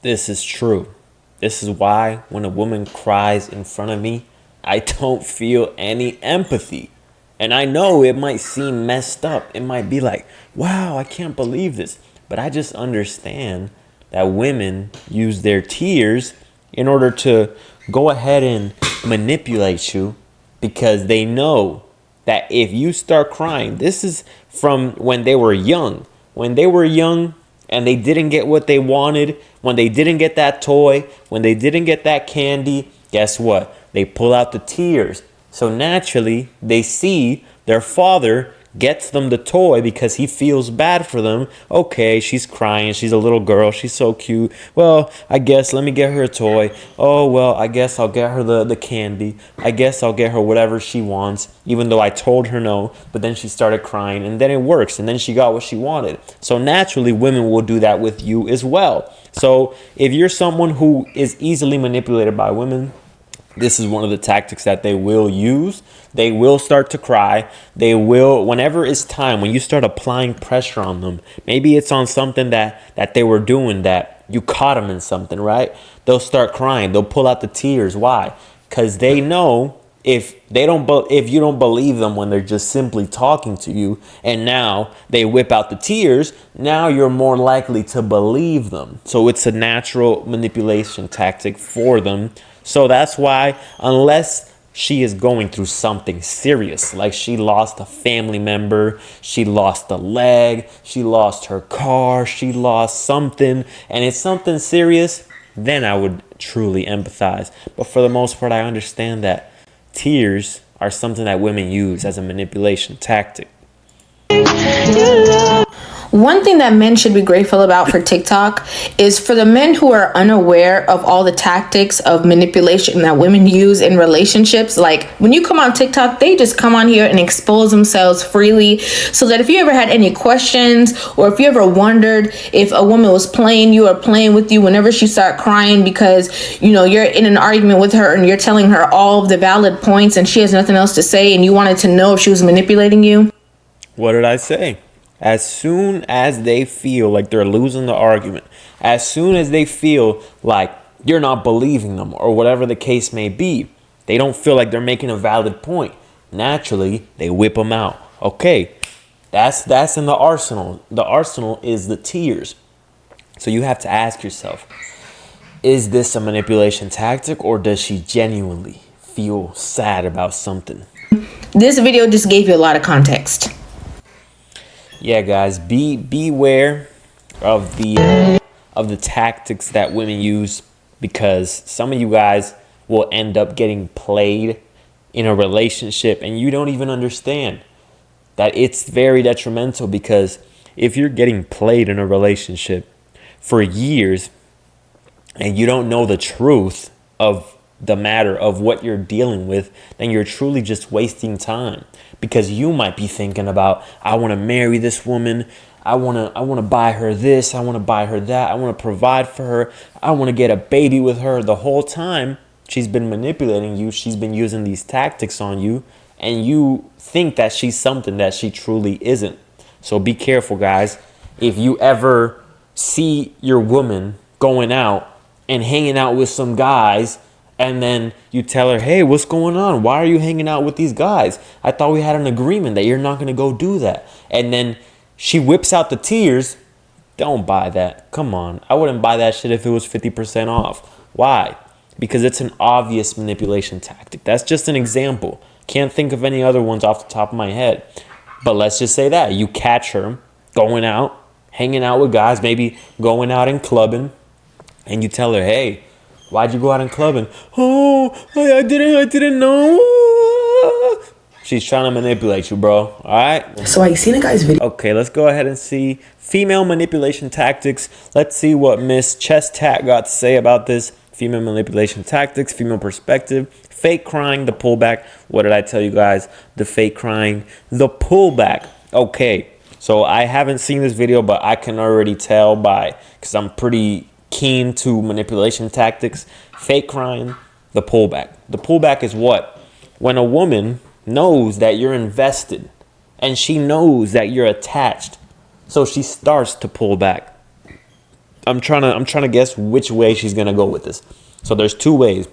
This is true. This is why when a woman cries in front of me, I don't feel any empathy. And I know it might seem messed up. It might be like, wow, I can't believe this. But I just understand that women use their tears in order to go ahead and manipulate you because they know that if you start crying, this is from when they were young. When they were young and they didn't get what they wanted, when they didn't get that toy, when they didn't get that candy, guess what? They pull out the tears. So naturally, they see their father gets them the toy because he feels bad for them. Okay, she's crying. She's a little girl. She's so cute. Well, I guess let me get her a toy. Oh, well, I guess I'll get her the candy. I guess I'll get her whatever she wants, even though I told her no. But then she started crying, and then it works, and then she got what she wanted. So naturally, women will do that with you as well. So if you're someone who is easily manipulated by women, this is one of the tactics that they will use. They will start to cry. They will, whenever it's time, when you start applying pressure on them, maybe it's on something that they were doing that you caught them in something, right? They'll start crying. They'll pull out the tears. Why? Because they know if you don't believe them when they're just simply talking to you, and now they whip out the tears, now you're more likely to believe them. So it's a natural manipulation tactic for them. So that's why, unless she is going through something serious, like she lost a family member, she lost a leg, she lost her car, she lost something, and it's something serious, then I would truly empathize. But for the most part, I understand that tears are something that women use as a manipulation tactic. One thing that men should be grateful about for TikTok is for the men who are unaware of all the tactics of manipulation that women use in relationships. Like when you come on TikTok, they just come on here and expose themselves freely, so that if you ever had any questions, or if you ever wondered if a woman was playing you or playing with you whenever she started crying because, you know, you're in an argument with her and you're telling her all of the valid points and she has nothing else to say, and you wanted to know if she was manipulating you. What did I say? As soon as they feel like they're losing the argument, as soon as they feel like you're not believing them or whatever the case may be, they don't feel like they're making a valid point. Naturally, they whip them out. Okay, that's in the arsenal. The arsenal is the tears. So you have to ask yourself, is this a manipulation tactic, or does she genuinely feel sad about something? This video just gave you a lot of context. Yeah, guys, beware of the tactics that women use, because some of you guys will end up getting played in a relationship and you don't even understand that it's very detrimental. Because if you're getting played in a relationship for years and you don't know the truth of the matter of what you're dealing with, then you're truly just wasting time. Because you might be thinking about, I want to marry this woman, I want to buy her this, I want to buy her that, I want to provide for her, I want to get a baby with her. The whole time she's been manipulating you, she's been using these tactics on you, and you think that she's something that she truly isn't. So be careful, guys. If you ever see your woman going out and hanging out with some guys, and then you tell her, hey, what's going on? Why are you hanging out with these guys? I thought we had an agreement that you're not going to go do that. And then she whips out the tears. Don't buy that. Come on. I wouldn't buy that shit if it was 50% off. Why? Because it's an obvious manipulation tactic. That's just an example. Can't think of any other ones off the top of my head. But let's just say that you catch her going out, hanging out with guys, maybe going out and clubbing, and you tell her, hey, why'd you go out and clubbing? Oh, I didn't know. She's trying to manipulate you, bro. All right? So I seen a guy's video. Okay, let's go ahead and see female manipulation tactics. Let's see what Miss Chest Tat got to say about this. Female manipulation tactics, female perspective, fake crying, the pullback. What did I tell you guys? The fake crying, the pullback. Okay, so I haven't seen this video, but I can already tell because I'm pretty keen to manipulation tactics. Fake crying, the pullback. The pullback is what? When a woman knows that you're invested and she knows that you're attached, so she starts to pull back. I'm trying to guess which way she's gonna go with this. So there's two ways.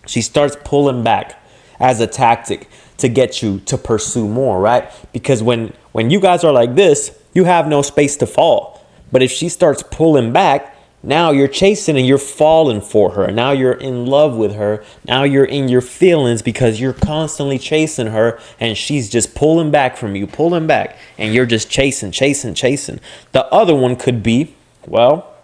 She starts pulling back as a tactic to get you to pursue more, right? Because when you guys are like this, you have no space to fall. But if she starts pulling back, now you're chasing and you're falling for her. Now you're in love with her. Now you're in your feelings because you're constantly chasing her and she's just pulling back from you, pulling back, and you're just chasing. The other one could be, well,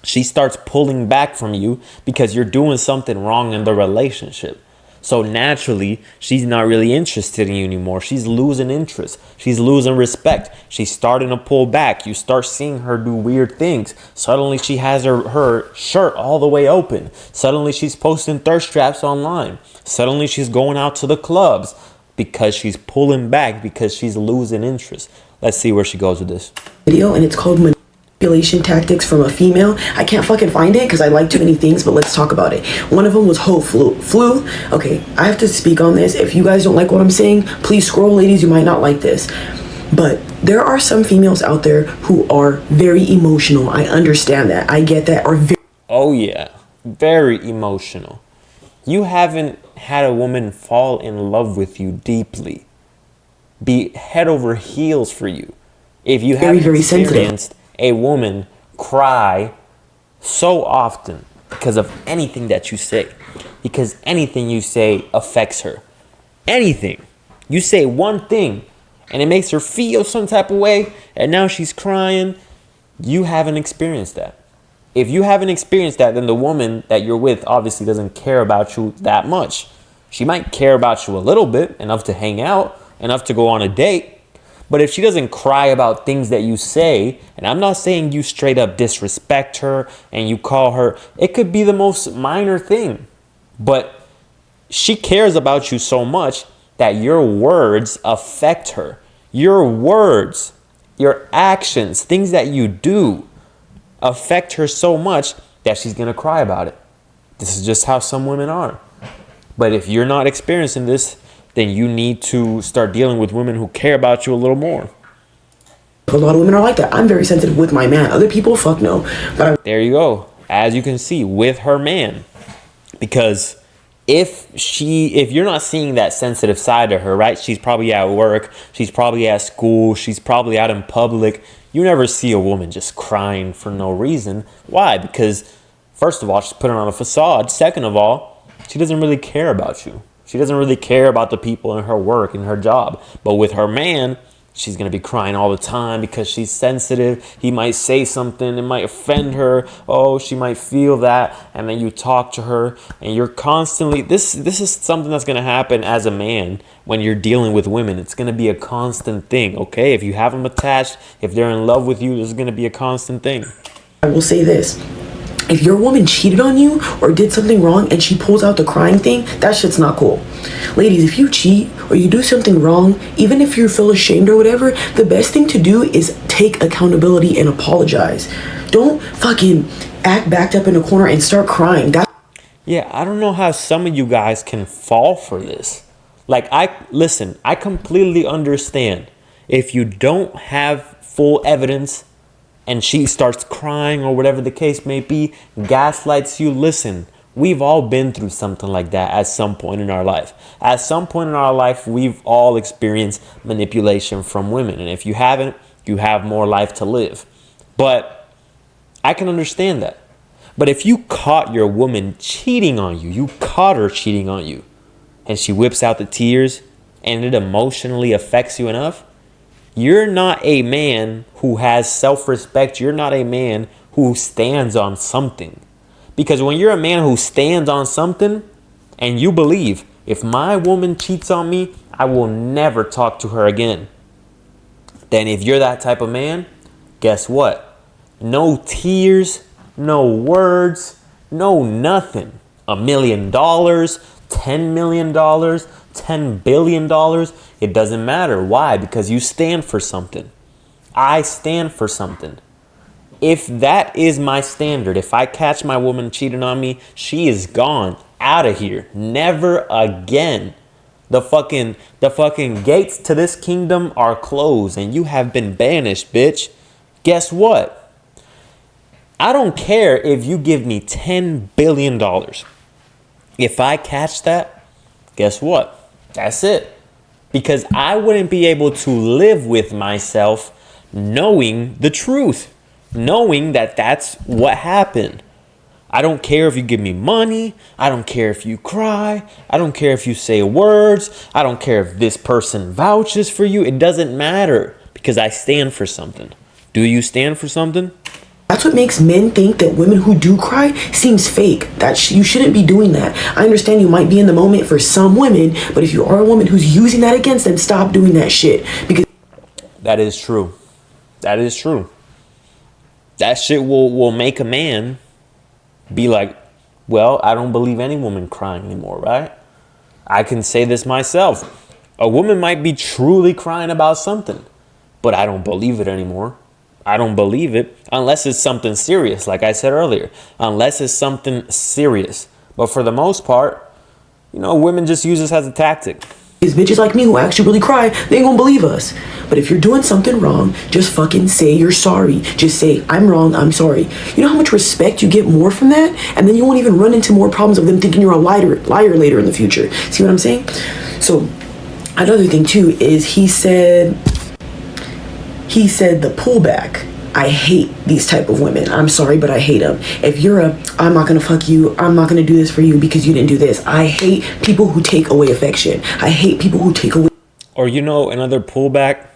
she starts pulling back from you because you're doing something wrong in the relationship. So naturally, she's not really interested in you anymore. She's losing interest. She's losing respect. She's starting to pull back. You start seeing her do weird things. Suddenly she has her shirt all the way open. Suddenly she's posting thirst traps online. Suddenly she's going out to the clubs because she's pulling back, because she's losing interest. Let's see where she goes with this. Video, and it's called manipulation tactics from a female. I can't fucking find it because I like too many things, but let's talk about it. One of them was whole flu. Okay, I have to speak on this. If you guys don't like what I'm saying, please scroll, ladies. You might not like this, but there are some females out there who are very emotional. I understand that. I get that. Oh yeah, very emotional. You haven't had a woman fall in love with you deeply, be head over heels for you. If you haven't very sensitive. experienced a woman cry so often because of anything that you say, because anything you say affects her. Anything. You say one thing and it makes her feel some type of way and now she's crying. You haven't experienced that. If you haven't experienced that, then the woman that you're with obviously doesn't care about you that much. She might care about you a little bit, enough to hang out, enough to go on a date. But if she doesn't cry about things that you say, and I'm not saying you straight up disrespect her and you call her, it could be the most minor thing. But she cares about you so much that your words affect her. Your words, your actions, things that you do affect her so much that she's going to cry about it. This is just how some women are. But if you're not experiencing this, then you need to start dealing with women who care about you a little more. A lot of women are like that. I'm very sensitive with my man. Other people, fuck no. But there you go. As you can see, with her man. Because if you're not seeing that sensitive side to her, right? She's probably at work. She's probably at school. She's probably out in public. You never see a woman just crying for no reason. Why? Because first of all, she's putting on a facade. Second of all, she doesn't really care about you. She doesn't really care about the people in her work and her job. But with her man, she's going to be crying all the time because she's sensitive. He might say something. It might offend her. Oh, she might feel that. And then you talk to her and you're constantly... This is something that's going to happen as a man when you're dealing with women. It's going to be a constant thing, okay? If you have them attached, if they're in love with you, this is going to be a constant thing. I will say this. If your woman cheated on you or did something wrong and she pulls out the crying thing, that shit's not cool. Ladies, if you cheat or you do something wrong, even if you feel ashamed or whatever, the best thing to do is take accountability and apologize. Don't fucking act backed up in a corner and start crying. Yeah, I don't know how some of you guys can fall for this. Like, I completely understand if you don't have full evidence and she starts crying or whatever the case may be, gaslights you. Listen, we've all been through something like that at some point in our life. At some point in our life, we've all experienced manipulation from women. And if you haven't, you have more life to live. But I can understand that. But if you caught your woman cheating on you, you caught her cheating on you, and she whips out the tears and it emotionally affects you enough, you're not a man who has self-respect. You're not a man who stands on something. Because when you're a man who stands on something and you believe, if my woman cheats on me, I will never talk to her again. Then if you're that type of man, guess what? No tears, no words, no nothing. $1 million, $10 million, $10 billion. It doesn't matter. Why? Because you stand for something. I stand for something. If that is my standard, if I catch my woman cheating on me, she is gone, out of here, never again. The fucking gates to this kingdom are closed and you have been banished, bitch. Guess what? I don't care if you give me $10 billion. If I catch that, guess what? That's it. Because I wouldn't be able to live with myself knowing the truth, knowing that that's what happened. I don't care if you give me money. I don't care if you cry. I don't care if you say words. I don't care if this person vouches for you. It doesn't matter because I stand for something. Do you stand for something? That's what makes men think that women who do cry seems fake. You shouldn't be doing that. I understand you might be in the moment for some women, but if you are a woman who's using that against them, stop doing that shit. Because that is true. That is true. That shit will make a man be like, well, I don't believe any woman crying anymore, right? I can say this myself. A woman might be truly crying about something, but I don't believe it anymore. I don't believe it unless it's something serious, like I said earlier, unless it's something serious. But for the most part, women just use this as a tactic. These bitches like me who actually really cry, they ain't gonna believe us. But if you're doing something wrong, just fucking say you're sorry. Just say, I'm wrong, I'm sorry. You know how much respect you get more from that? And then you won't even run into more problems of them thinking you're a liar later in the future. See what I'm saying? So another thing too is he said the pullback. I hate these type of women. I'm sorry, but I hate them. If you're I'm not gonna fuck you, I'm not gonna do this for you because you didn't do this. I hate people who take away affection. I hate people who take away. Or another pullback,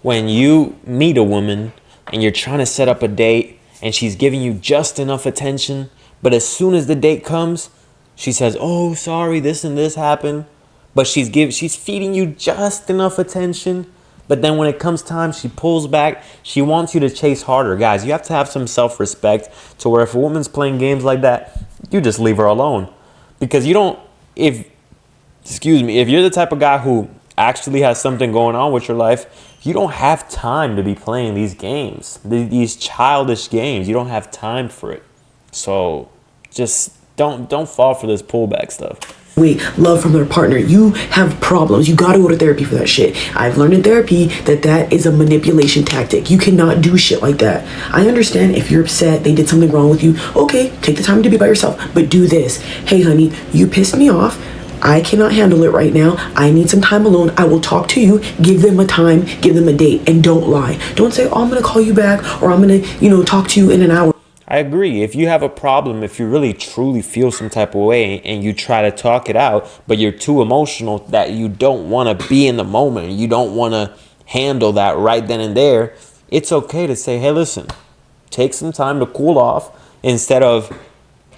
when you meet a woman and you're trying to set up a date and she's giving you just enough attention, but as soon as the date comes, she says, oh, sorry, this and this happened. But she's feeding you just enough attention. But then when it comes time, she pulls back. She wants you to chase harder. Guys, you have to have some self-respect to where if a woman's playing games like that, you just leave her alone. Because if you're the type of guy who actually has something going on with your life, you don't have time to be playing these games, these childish games. You don't have time for it. So just don't fall for this pullback stuff. Love from their partner. You have problems. You gotta go to therapy for that shit. I've learned in therapy that is a manipulation tactic. You cannot do shit like that. I understand if you're upset, they did something wrong with you. Okay, take the time to be by yourself. But do this. Hey, honey, you pissed me off. I cannot handle it right now. I need some time alone. I will talk to you. Give them a time. Give them a date. And don't lie. Don't say, oh, I'm gonna call you back, or I'm gonna, talk to you in an hour. I agree. If you have a problem, if you really truly feel some type of way and you try to talk it out, but you're too emotional that you don't want to be in the moment, you don't want to handle that right then and there, it's okay to say, hey, listen, take some time to cool off instead of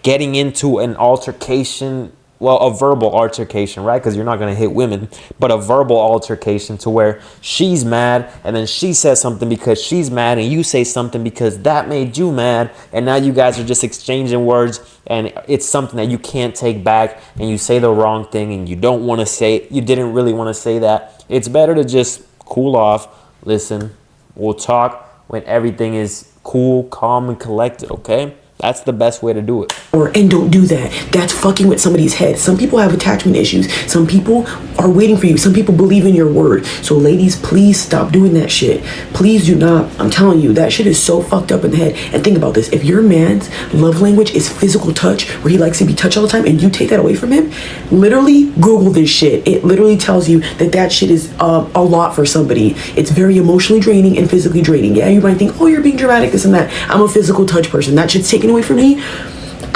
getting into an altercation. Well, a verbal altercation, right? Because you're not going to hit women, but a verbal altercation to where she's mad and then she says something because she's mad and you say something because that made you mad. And now you guys are just exchanging words and it's something that you can't take back and you say the wrong thing and you didn't really want to say that. It's better to just cool off. Listen, we'll talk when everything is cool, calm, and collected, okay? That's the best way to do it. And don't do that. That's fucking with somebody's head. Some people have attachment issues. Some people are waiting for you. Some people believe in your word. So ladies, please stop doing that shit. Please do not. I'm telling you, that shit is so fucked up in the head. And think about this. If your man's love language is physical touch, where he likes to be touched all the time, and you take that away from him, literally Google this shit. It literally tells you that shit is a lot for somebody. It's very emotionally draining and physically draining. Yeah, you might think, oh, you're being dramatic, this and that. I'm a physical touch person. That shit's taken away from me.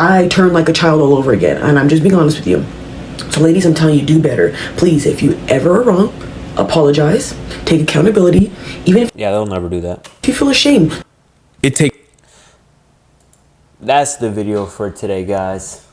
I turn like a child all over again, and I'm just being honest with you. So ladies, I'm telling you, do better. Please, if you ever are wrong, apologize, take accountability, even if they'll never do that. If you feel ashamed. That's the video for today, guys.